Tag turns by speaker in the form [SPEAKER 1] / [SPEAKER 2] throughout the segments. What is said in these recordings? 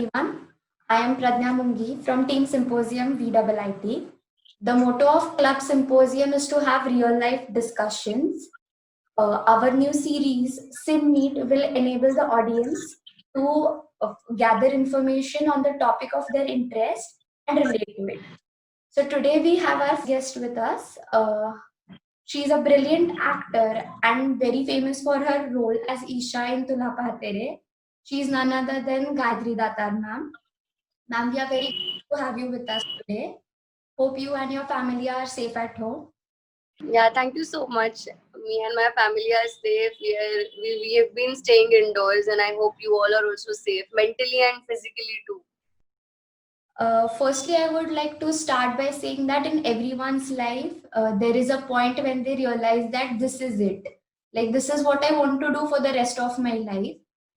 [SPEAKER 1] everyone. I am Pradnya Mungi from Team Symposium VIIT. The motto of Club Symposium is to have real life discussions. Our new series, Sim Meet, will enable the audience to gather information on the topic of their interest and relate to it. So today we have our guest with us. She is a brilliant actor and very famous for her role as Isha in Tula Pahatere. She is none other than Gayatri Datar ma'am. Ma'am, we are very glad to have you with us today. Hope you and your family are safe at home.
[SPEAKER 2] Yeah, thank you so much. Me and my family are safe. We have been staying indoors, and I hope you all are also safe, mentally and physically too.
[SPEAKER 1] Firstly, I would like to start by saying that in everyone's life, there is a point when they realize that this is it. Like, this is what I want to do for the rest of my life.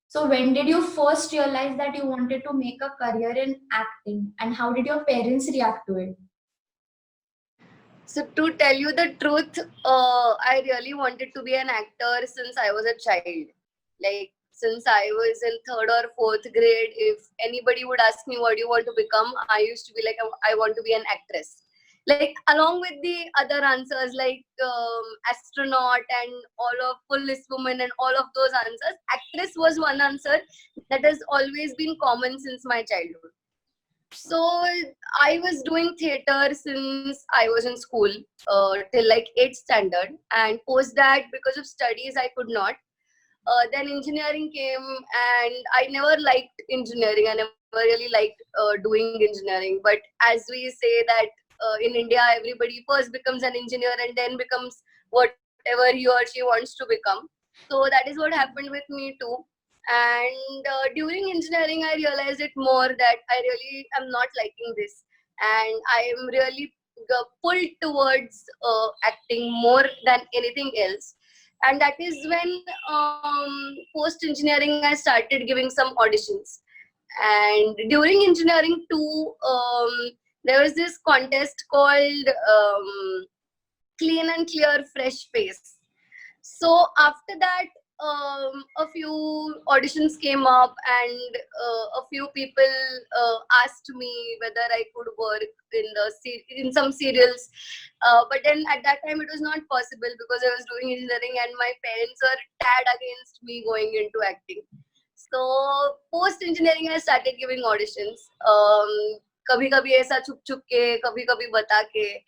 [SPEAKER 1] So, when did you first realize that you wanted to make a career in acting, and how did your parents react to it?
[SPEAKER 2] So, to tell you the truth, I really wanted to be an actor since I was a child. Like, since I was in third or fourth grade, if anybody would ask me what do you want to become, I used to be like, I want to be an actress. Like, along with the other answers like astronaut and all of policewoman and all of those answers, actress was one answer that has always been common since my childhood. So I was doing theater since I was in school till like 8th standard, and post that because of studies I could not. Then engineering came, and I never liked engineering. I never really liked doing engineering. But as we say that in India, everybody first becomes an engineer and then becomes whatever he or she wants to become. So that is what happened with me too. And during engineering, I realized it more that I really am not liking this, and I am really pulled towards acting more than anything else. And that is when post engineering I started giving some auditions. And during engineering too, there was this contest called Clean and Clear Fresh Face. So after that, a few auditions came up, and a few people asked me whether I could work in some serials. But then at that time it was not possible because I was doing engineering, and my parents were tad against me going into acting. So post engineering I started giving auditions. कभी कभी ऐसा छुप छुप के, कभी कभी बता के,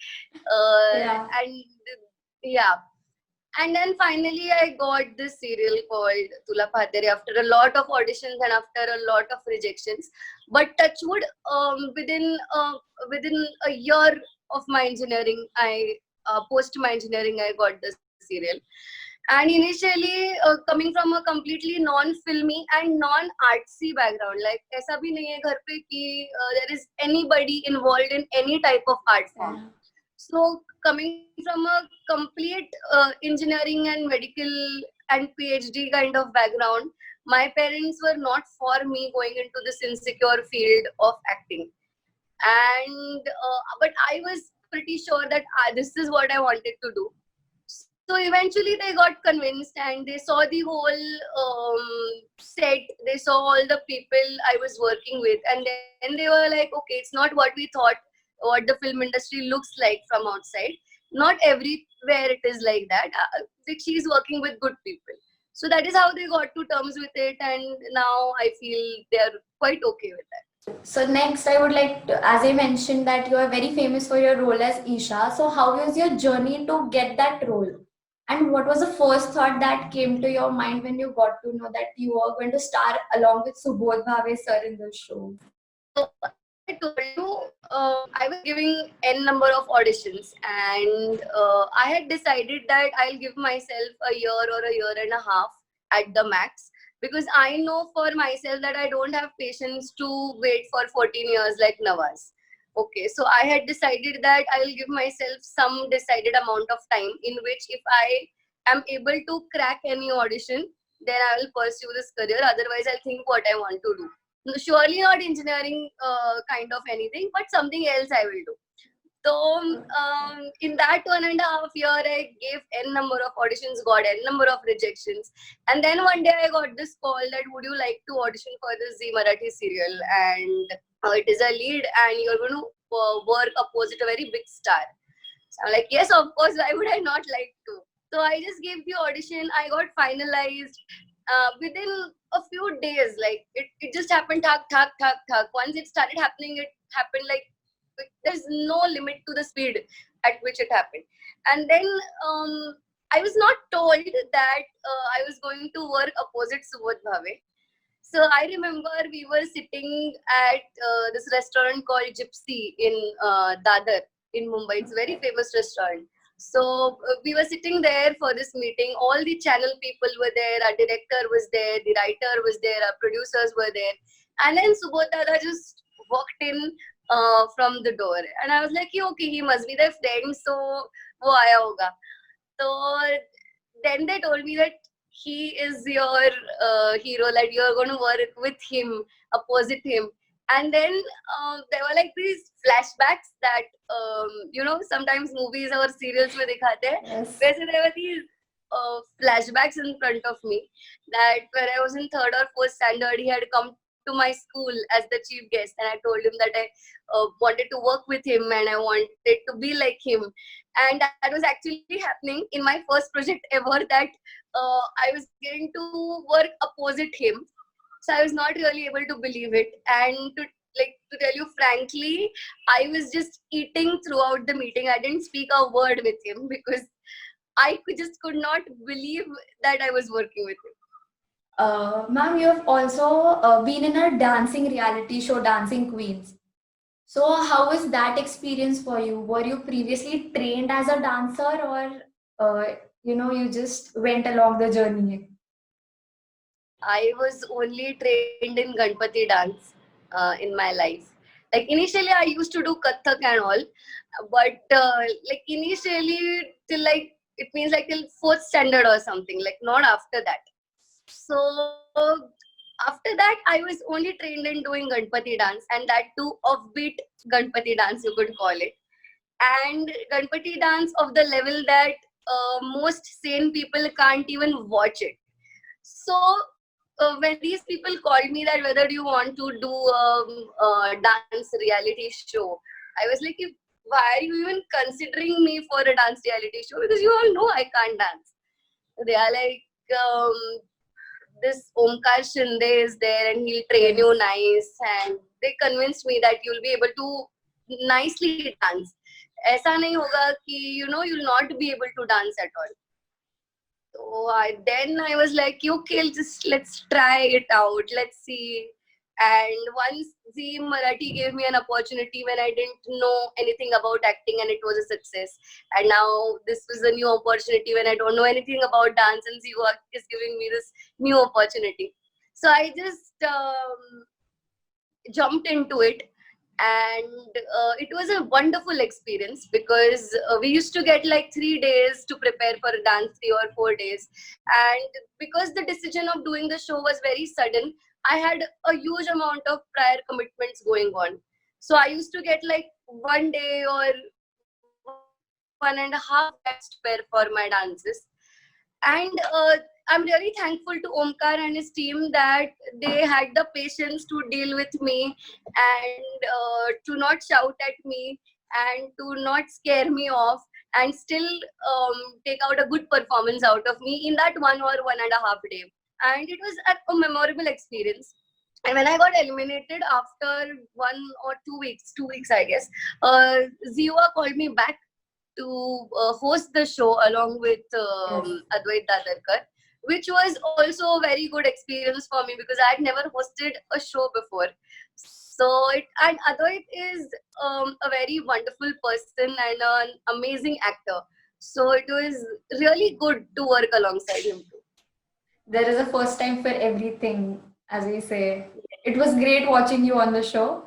[SPEAKER 1] Yeah.
[SPEAKER 2] and yeah. And then finally, I got this serial called Tula Pahatere after a lot of auditions and after a lot of rejections. But touchwood, within a year of my engineering, I post my engineering, I got this serial. And initially, coming from a completely non-filmy and non-artsy background, like ऐसा भी नहीं है घर पे कि there is anybody involved in any type of art form.
[SPEAKER 1] Yeah.
[SPEAKER 2] So coming from a complete engineering and medical and PhD kind of background, my parents were not for me going into this insecure field of acting. And but I was pretty sure that this is what I wanted to do. So eventually they got convinced, and they saw the whole set. They saw all the people I was working with, and then they were like, okay, it's not what we thought what the film industry looks like from outside. Not everywhere it is like that. Like, she's working with good people. So that is how they got to terms with it, and now I feel they are quite okay with that.
[SPEAKER 1] So next, I would like to, as I mentioned, that you are very famous for your role as Isha. So how was your journey to get that role? And what was the first thought that came to your mind when you got to know that you were going to star along with Subodh Bhave sir in the show?
[SPEAKER 2] So as I told you, I was giving n number of auditions, and I had decided that I'll give myself a year or a year and a half at the max, because I know for myself that I don't have patience to wait for 14 years like Nawaz. Okay, so I had decided that I will give myself some decided amount of time in which if I am able to crack any audition, then I will pursue this career. Otherwise, I'll think what I want to do. Surely not engineering kind of anything, but something else I will do. So in that 1.5 year, I gave n number of auditions, got n number of rejections, and then one day I got this call that would you like to audition for this Zee Marathi serial, and it is a lead, and you're going to work opposite a very big star. So I'm like, yes, of course. Why would I not like to? So I just gave the audition. I got finalized within a few days. Like it just happened. Thak, thak, thak, thak. Once it started happening, it happened like there's no limit to the speed at which it happened. And then I was not told that I was going to work opposite Subodh Bhave. So I remember we were sitting at this restaurant called Gypsy in Dadar in Mumbai. It's a very famous restaurant. So we were sitting there for this meeting. All the channel people were there. Our director was there. The writer was there. Our producers were there. And then Subodh Dada just walked in from the door. And I was like, okay, he must be their friend. So, wo aaya hoga. So then they told me that he is your hero, that you're going to work with him, opposite him. And then there were like these flashbacks that, sometimes movies or serials mein dikhate hain.
[SPEAKER 1] Yes.
[SPEAKER 2] Where there were these flashbacks in front of me that when I was in 3rd or 4th standard, he had come to my school as the chief guest, and I told him that I wanted to work with him and I wanted to be like him. And that was actually happening in my first project ever, that I was getting to work opposite him. So I was not really able to believe it. And to tell you frankly, I was just eating throughout the meeting. I didn't speak a word with him because I just could not believe that I was working with him.
[SPEAKER 1] Ma'am, you have also been in a dancing reality show, Dancing Queens. So how was that experience for you? Were you previously trained as a dancer, or you just went along the journey?
[SPEAKER 2] I was only trained in Ganpati dance in my life. Like initially, I used to do Kathak and all, but initially till it means till 4th standard or something. Like not after that. So after that, I was only trained in doing Ganpati dance, and that too offbeat Ganpati dance, you could call it. And Ganpati dance of the level that most sane people can't even watch it. So when these people called me that whether you want to do a dance reality show, I was like, why are you even considering me for a dance reality show? Because you all know I can't dance. They are like, this Omkar Shinde is there and he'll train you nice. And they convinced me that you'll be able to nicely dance. ऐसा नहीं होगा कि you'll not be able to dance at all. So then I was like, okay, let's try it out. Let's see. And once Zee Marathi gave me an opportunity when I didn't know anything about acting, and it was a success. And now this was a new opportunity when I don't know anything about dance, and Zee is giving me this new opportunity. So I just jumped into it. And it was a wonderful experience because we used to get 3 days to prepare for a dance, 3 or 4 days. And because the decision of doing the show was very sudden, I had a huge amount of prior commitments going on. So I used to get 1 day or 1.5 days to prepare for my dances. And I'm really thankful to Omkar and his team that they had the patience to deal with me and to not shout at me and to not scare me off and still take out a good performance out of me in that 1 or 1.5 day. And it was a memorable experience. And when I got eliminated after 1 or 2 weeks, 2 weeks I guess, Ziva called me back to host the show along with Advait Dadarkar, which was also a very good experience for me because I had never hosted a show before. So and Advait is a very wonderful person and an amazing actor. So it was really good to work alongside him too.
[SPEAKER 1] There is a first time for everything, as we say. It was great watching you on the show.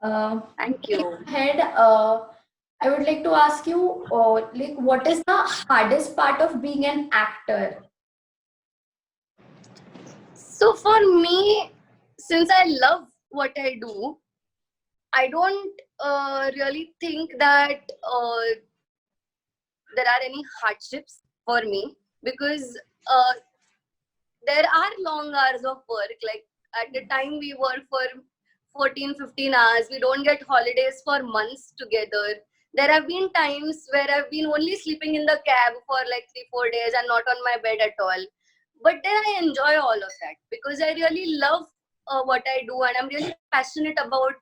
[SPEAKER 2] Thank you.
[SPEAKER 1] Ahead, I would like to ask you, what is the hardest part of being an actor?
[SPEAKER 2] So for me, since I love what I do, I don't really think that there are any hardships for me, because there are long hours of work. Like at the time we work for 14-15 hours, we don't get holidays for months together. There have been times where I've been only sleeping in the cab for like 3-4 days and not on my bed at all. But then I enjoy all of that because I really love what I do, and I'm really passionate about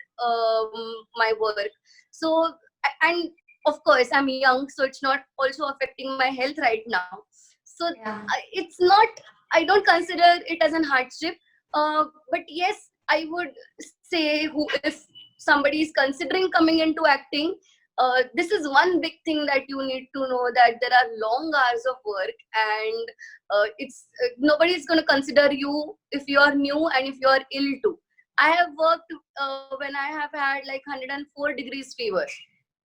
[SPEAKER 2] my work. So, and of course, I'm young, so it's not also affecting my health right now. So,
[SPEAKER 1] Yeah.
[SPEAKER 2] it's not, I don't consider it as an hardship. But yes, I would say, who if somebody is considering coming into acting, this is one big thing that you need to know, that there are long hours of work, and it's nobody is going to consider you if you are new and if you are ill too. I have worked when I have had like 104 degrees fever.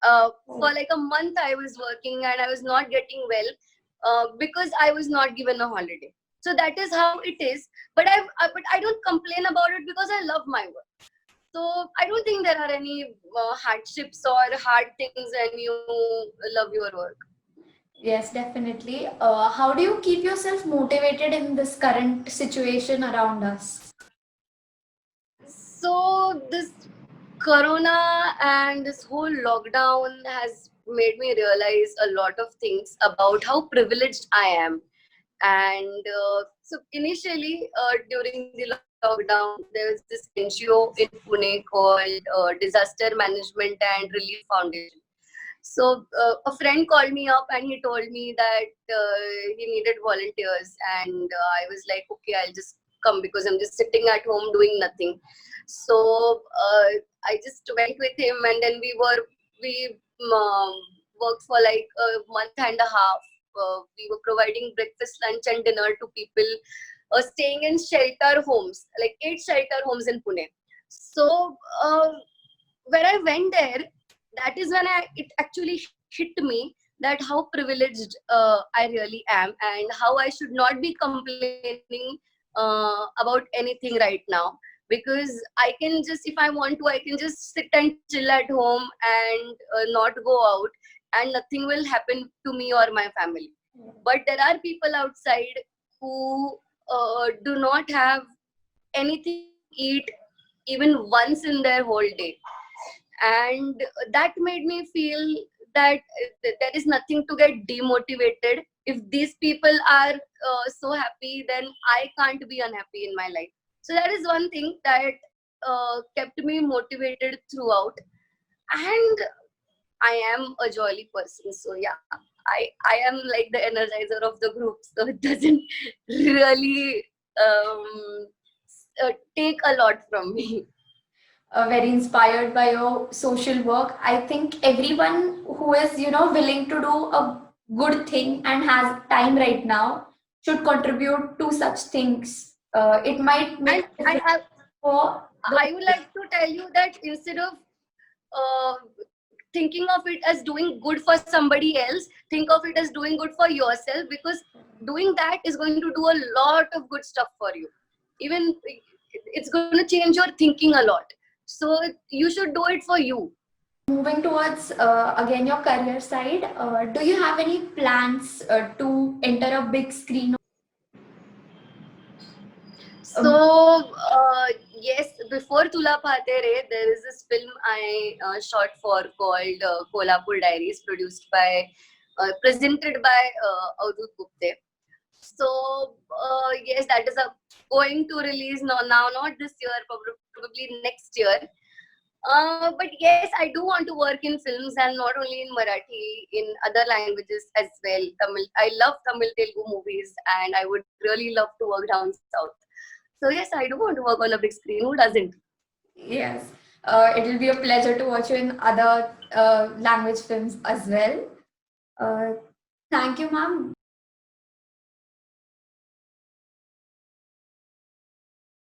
[SPEAKER 2] For like a month I was working and I was not getting well because I was not given a holiday. So that is how it is. But I don't complain about it because I love my work. So I don't think there are any hardships or hard things when you love your work.
[SPEAKER 1] Yes, definitely. How do you keep yourself motivated in this current situation around us?
[SPEAKER 2] So this corona and this whole lockdown has made me realize a lot of things about how privileged I am. And so initially, during the lockdown, there was this NGO in Pune called Disaster Management and Relief Foundation. So a friend called me up and he told me that he needed volunteers, and I was like, okay, I'll just come because I'm just sitting at home doing nothing. So I just went with him, and then we worked for like a month and a half. We were providing breakfast, lunch, and dinner to people staying in shelter homes, like 8 shelter homes in Pune. So when I went there, that is when it actually hit me that how privileged I really am, and how I should not be complaining about anything right now, because I can just, if I want to, I can just sit and chill at home and not go out, and nothing will happen to me or my family. But there are people outside who do not have anything to eat even once in their whole day, and that made me feel that there is nothing to get demotivated. If these people are so happy, then I can't be unhappy in my life. So that is one thing that kept me motivated throughout. And I am a jolly person, so yeah, I am like the energizer of the group, so it doesn't really take a lot from me.
[SPEAKER 1] Very inspired by your social work. I think everyone who is, willing to do a good thing and has time right now should contribute to such things. It might make
[SPEAKER 2] And
[SPEAKER 1] a difference for
[SPEAKER 2] I
[SPEAKER 1] the.
[SPEAKER 2] would like to tell you that instead of uh, thinking of it as doing good for somebody else, think of it as doing good for yourself, because doing that is going to do a lot of good stuff for you. Even it's going to change your thinking a lot. So you should do it for you.
[SPEAKER 1] Moving towards again your career side, do you have any plans to enter a big screen? Um,
[SPEAKER 2] So, yes, before Tula Patere, there is this film I shot for called Kolhapur Diaries, produced by, presented by Avadut Gupte. So, yes, that is going to release now, not this year, probably next year. But yes, I do want to work in films, and not only in Marathi, in other languages as well. Tamil, I love Tamil Telugu movies, and I would really love to work down south. So yes, I do want to work on a big screen. Who doesn't?
[SPEAKER 1] yes, it will be a pleasure to watch you in other language films as well. Uh, Thank you, ma'am.